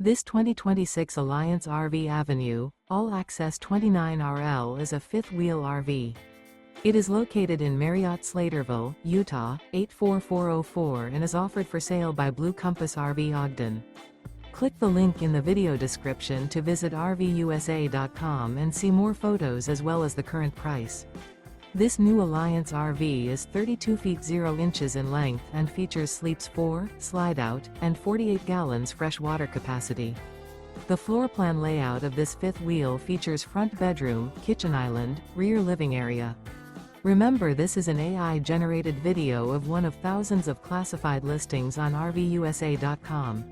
This 2026 Alliance RV Avenue, all-access 29RL is a fifth-wheel RV. It is located in Marriott-Slaterville, Utah, 84404 and is offered for sale by Blue Compass RV Ogden. Click the link in the video description to visit RVUSA.com and see more photos as well as the current price. This new Alliance RV is 32 feet 0 inches in length and features sleeps 4, slide-out, and 48 gallons fresh water capacity. The floor plan layout of this fifth wheel features front bedroom, kitchen island, rear living area. Remember, this is an AI-generated video of one of thousands of classified listings on RVUSA.com.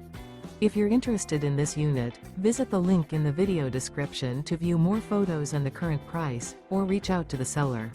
If you're interested in this unit, visit the link in the video description to view more photos and the current price, or reach out to the seller.